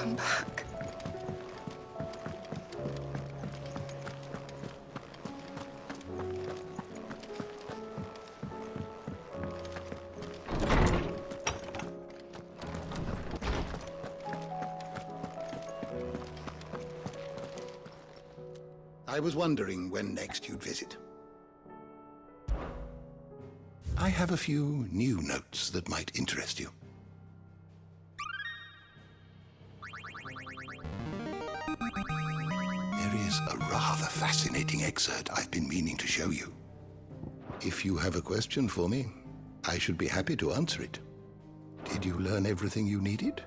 come back. I was wondering when next you'd visit. I have a few new notes that might interest you. There is a rather fascinating excerpt I've been meaning to show you. If you have a question for me, I should be happy to answer it. Did you learn everything you needed?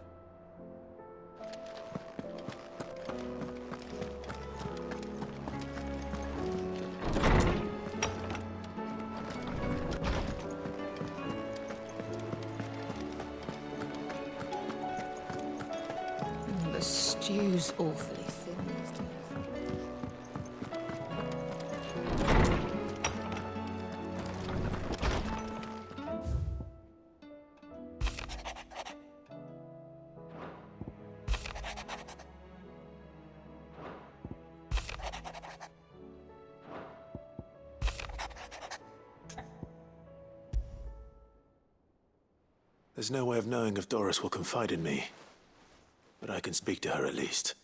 The stew's awfully thin these days. There's no way of knowing if Doris will confide in me, but I can speak to her at least.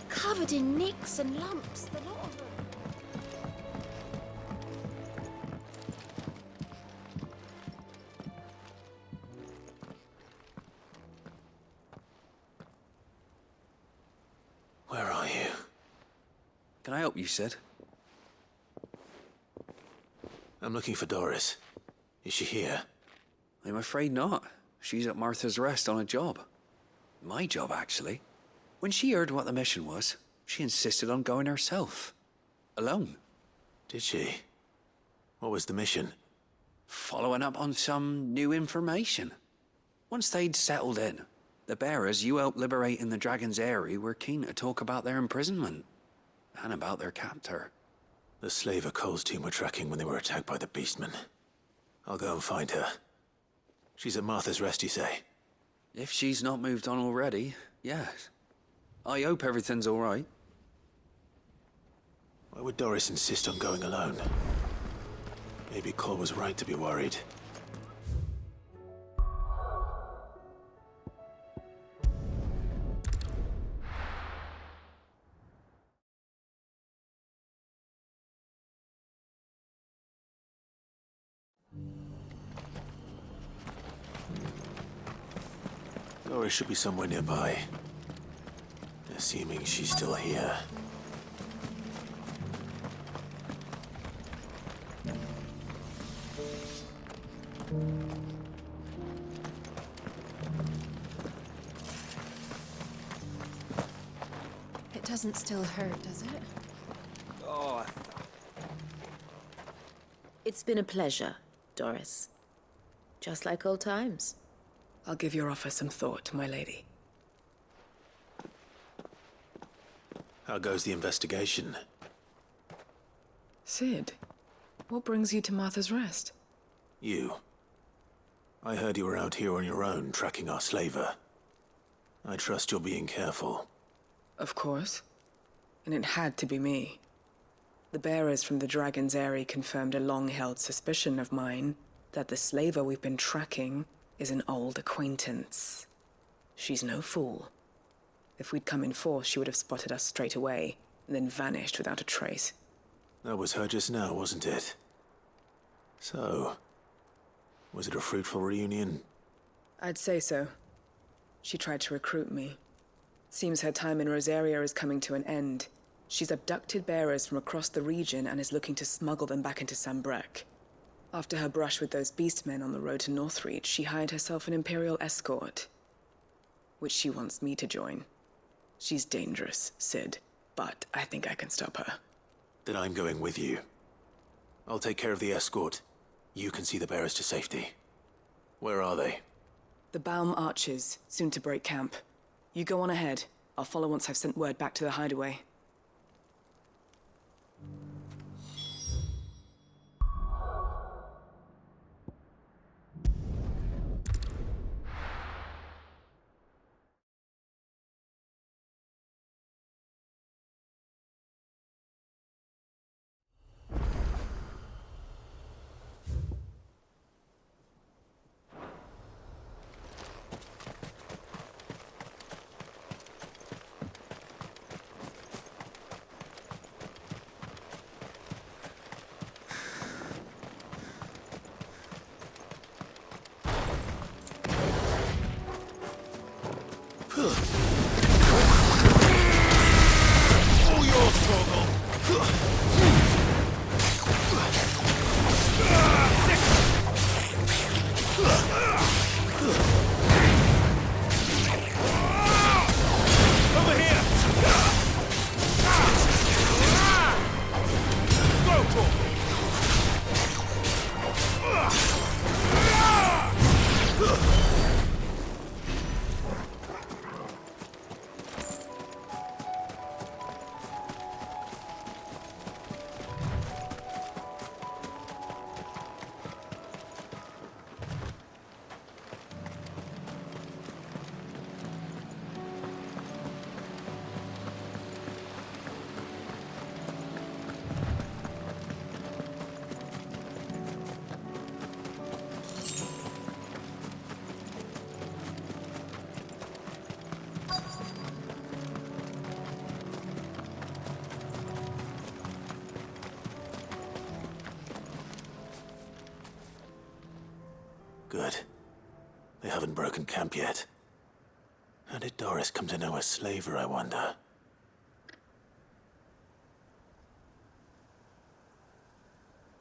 Covered in nicks and lumps, the lot of them. Where are you? Can I help you, Sid? I'm looking for Doris. Is she here? I'm afraid not. She's at Martha's Rest on a job. My job, actually. When she heard what the mission was, she insisted on going herself. Alone. Did she? What was the mission? Following up on some new information. Once they'd settled in, the bearers you helped liberate in the Dragon's Eyrie were keen to talk about their imprisonment. And about their captor. The slaver Cole's team were tracking when they were attacked by the Beastmen. I'll go and find her. She's at Martha's Rest, you say? If she's not moved on already, yes. I hope everything's all right. Why would Doris insist on going alone? Maybe Cole was right to be worried. Doris should be somewhere nearby. Assuming she's still here. It doesn't still hurt, does it? Oh, It's been a pleasure, Doris. Just like old times. I'll give your offer some thought, my lady. How goes the investigation? Sid, what brings you to Martha's Rest? You. I heard you were out here on your own, tracking our slaver. I trust you're being careful. Of course. And it had to be me. The bearers from the Dragon's Eyrie confirmed a long-held suspicion of mine that the slaver we've been tracking is an old acquaintance. She's no fool. If we'd come in force, she would have spotted us straight away, and then vanished without a trace. That was her just now, wasn't it? So, was it a fruitful reunion? I'd say so. She tried to recruit me. Seems her time in Rosaria is coming to an end. She's abducted bearers from across the region and is looking to smuggle them back into Sambrec. After her brush with those beastmen on the road to Northreach, she hired herself an Imperial escort, which she wants me to join. She's dangerous, Sid, but I think I can stop her. Then I'm going with you. I'll take care of the escort. You can see the bearers to safety. Where are they? The Baum Archers, soon to break camp. You go on ahead. I'll follow once I've sent word back to the hideaway. All yours, Torgal! Over here! Go, Torgal! Good. They haven't broken camp yet. How did Doris come to know a slaver, I wonder?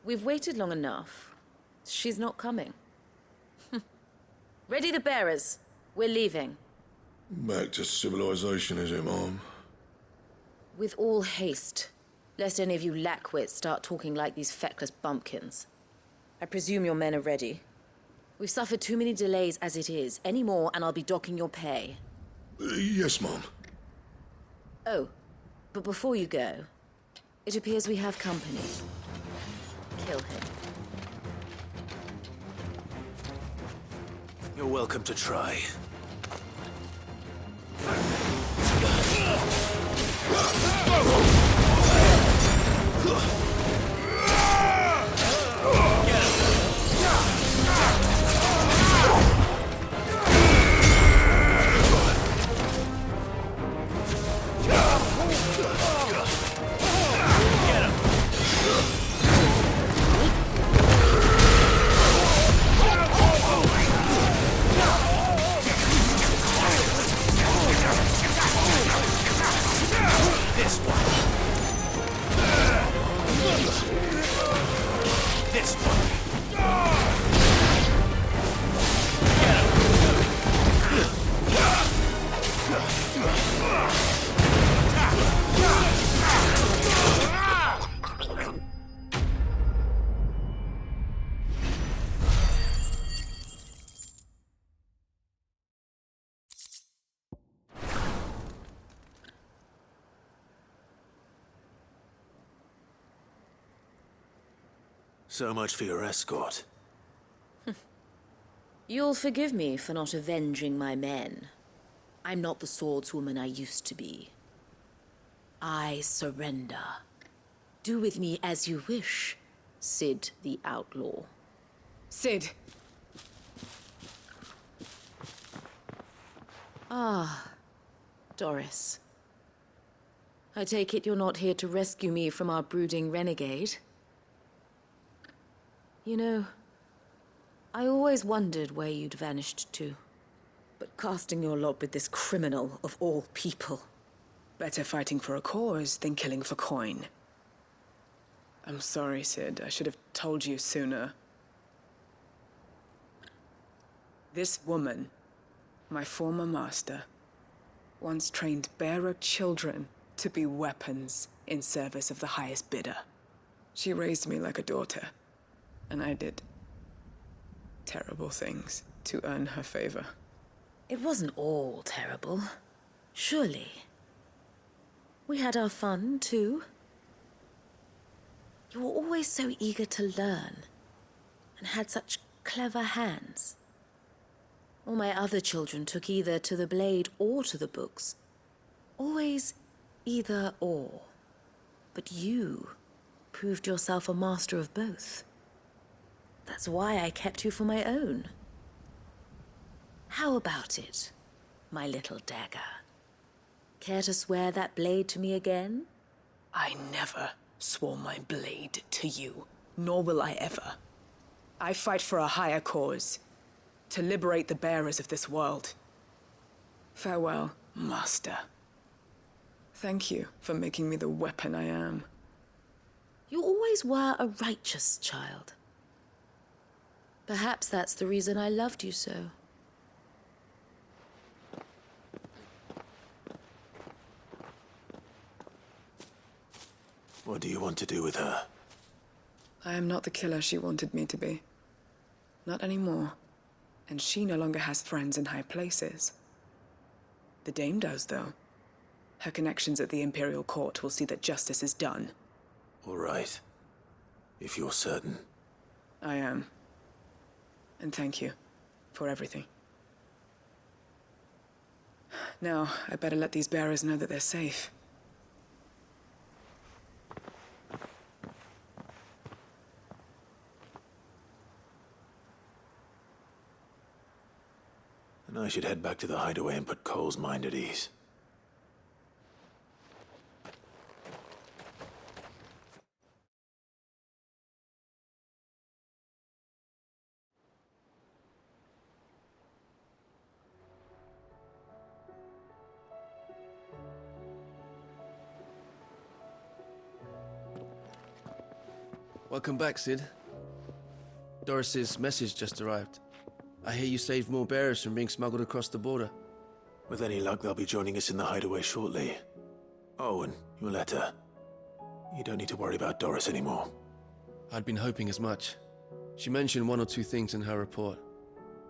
We've waited long enough. She's not coming. Ready the bearers. We're leaving. Back to civilization, is it, Mom? With all haste, lest any of you lackwits start talking like these feckless bumpkins. I presume your men are ready. We've suffered too many delays as it is. Any more, and I'll be docking your pay. Yes, Mom. Oh, but before you go, it appears we have company. Kill him. You're welcome to try. So much for your escort. You'll forgive me for not avenging my men. I'm not the swordswoman I used to be. I surrender. Do with me as you wish, Sid the Outlaw. Sid! Ah, Doris. I take it you're not here to rescue me from our brooding renegade? You know, I always wondered where you'd vanished to. But casting your lot with this criminal of all people... Better fighting for a cause than killing for coin. I'm sorry, Sid. I should have told you sooner. This woman, my former master, once trained bearer children to be weapons in service of the highest bidder. She raised me like a daughter, and I did terrible things to earn her favor. It wasn't all terrible, surely. We had our fun, too. You were always so eager to learn, and had such clever hands. All my other children took either to the blade or to the books. Always either or. But you proved yourself a master of both. That's why I kept you for my own. How about it, my little dagger? Care to swear that blade to me again? I never swore my blade to you, nor will I ever. I fight for a higher cause, to liberate the bearers of this world. Farewell, Master. Thank you for making me the weapon I am. You always were a righteous child. Perhaps that's the reason I loved you so. What do you want to do with her? I am not the killer she wanted me to be. Not anymore. And she no longer has friends in high places. The Dame does, though. Her connections at the Imperial Court will see that justice is done. All right. If you're certain. I am. And thank you for everything. Now, I better let these bearers know that they're safe. And I should head back to the hideaway and put Cole's mind at ease. Welcome back, Sid. Doris's message just arrived. I hear you saved more bearers from being smuggled across the border. With any luck, they'll be joining us in the hideaway shortly. Oh, and your letter. You don't need to worry about Doris anymore. I'd been hoping as much. She mentioned one or two things in her report.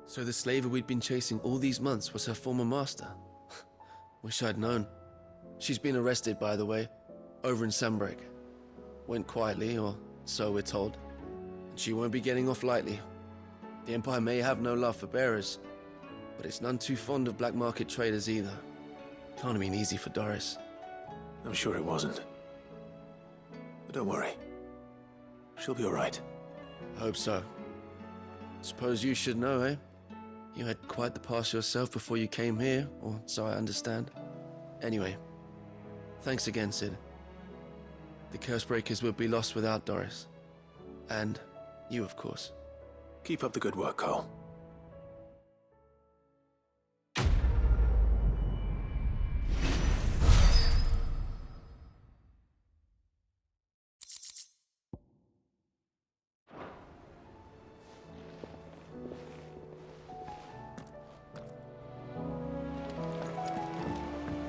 So the slaver we'd been chasing all these months was her former master. Wish I'd known. She's been arrested, by the way, over in Sunbreak. Went quietly, or so we're told. And she won't be getting off lightly. The Empire may have no love for bearers, but it's none too fond of black market traders either. Can't have been easy for Doris. I'm sure it wasn't. But don't worry. She'll be all right. I hope so. Suppose you should know, eh? You had quite the past yourself before you came here, or so I understand. Anyway, thanks again, Sid. The Cursebreakers would be lost without Doris. And you, of course. Keep up the good work, Cole.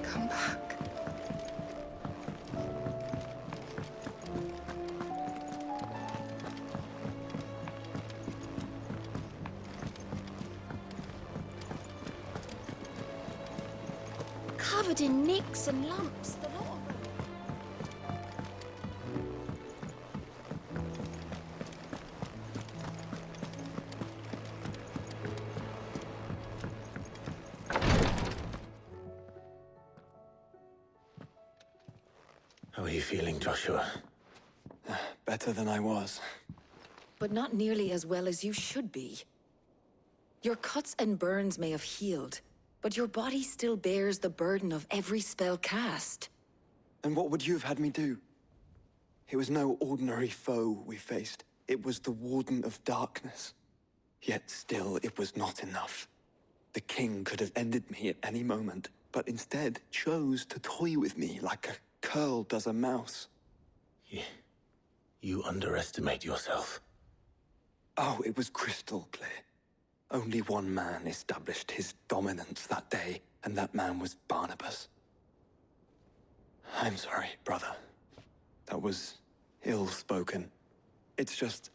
Come back. Covered in nicks and lumps, the lot of them. How are you feeling, Joshua? Better than I was. But not nearly as well as you should be. Your cuts and burns may have healed, but your body still bears the burden of every spell cast. And what would you have had me do? It was no ordinary foe we faced. It was the Warden of Darkness. Yet still, it was not enough. The king could have ended me at any moment, but instead chose to toy with me like a curl does a mouse. You underestimate yourself. Oh, it was crystal clear. Only one man established his dominance that day, and that man was Barnabas. I'm sorry, brother. That was ill-spoken. It's just,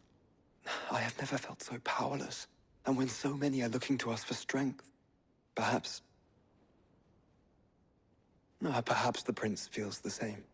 I have never felt so powerless. And when so many are looking to us for strength, perhaps the prince feels the same.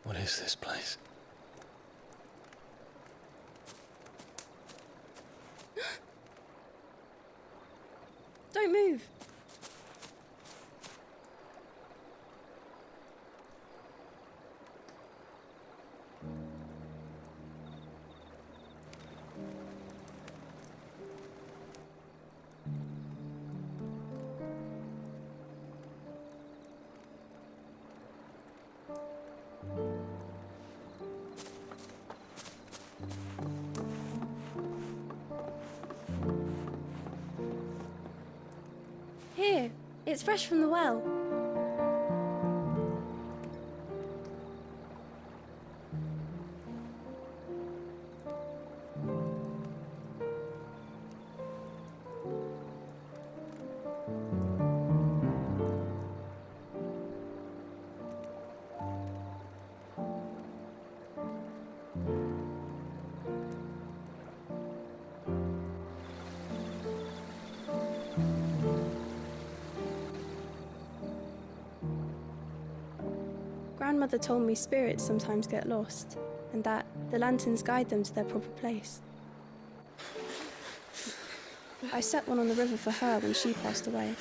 What is this place? Don't move. Here, it's fresh from the well. Grandmother told me spirits sometimes get lost, and that the lanterns guide them to their proper place. I set one on the river for her when she passed away.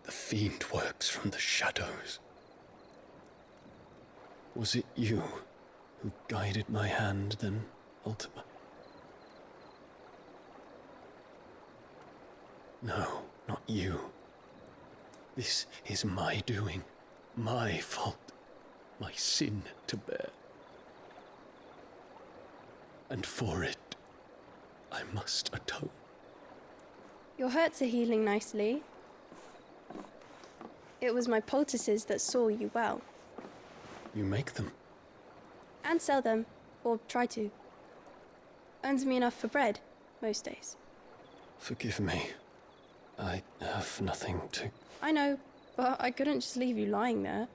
The fiend works from the shadows. Was it you who guided my hand then, Ultima? No, not you. This is my doing, my fault, my sin to bear. And for it, I must atone. Your hurts are healing nicely. It was my poultices that saw you well. You make them? And sell them, or try to. Earns me enough for bread, most days. Forgive me. I have nothing to... I know, but I couldn't just leave you lying there.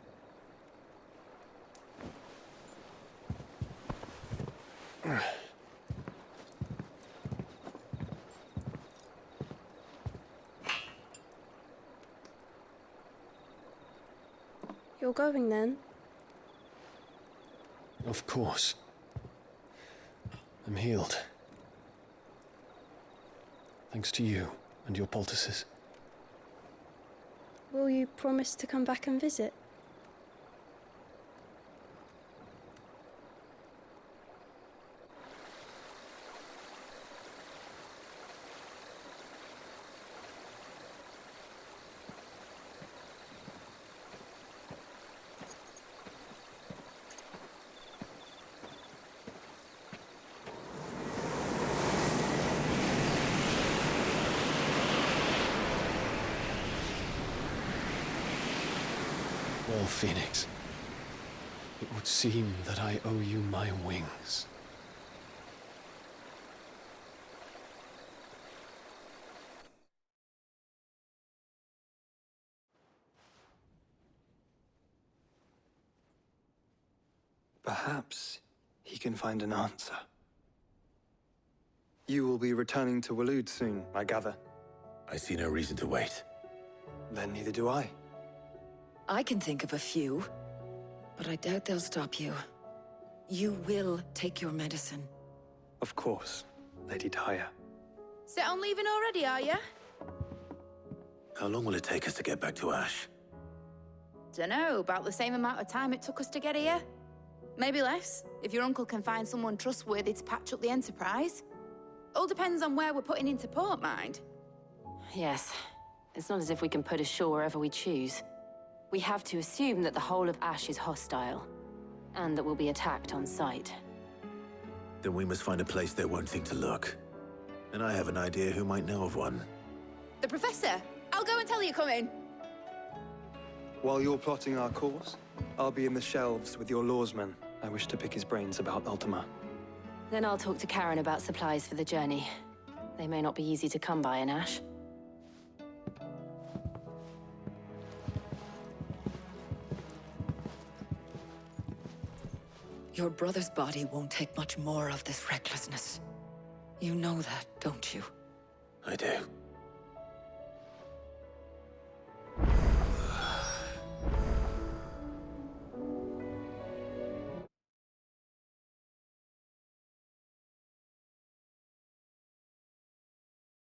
You're going then? Of course. I'm healed. Thanks to you and your poultices. Will you promise to come back and visit? Phoenix. It would seem that I owe you my wings. Perhaps he can find an answer. You will be returning to Waloed soon, I gather. I see no reason to wait. Then neither do I. I can think of a few, but I doubt they'll stop you. You will take your medicine. Of course, Lady Daya. Set on leaving already, are you? How long will it take us to get back to Ash? Dunno, about the same amount of time it took us to get here. Maybe less, if your uncle can find someone trustworthy to patch up the Enterprise. All depends on where we're putting into port, mind. Yes. It's not as if we can put ashore wherever we choose. We have to assume that the whole of Ash is hostile, and that we'll be attacked on sight. Then we must find a place they won't think to look. And I have an idea who might know of one. The Professor! I'll go and tell you come in. While you're plotting our course, I'll be in the shelves with your lawsman. I wish to pick his brains about Ultima. Then I'll talk to Karen about supplies for the journey. They may not be easy to come by in Ash. Your brother's body won't take much more of this recklessness. You know that, don't you? I do.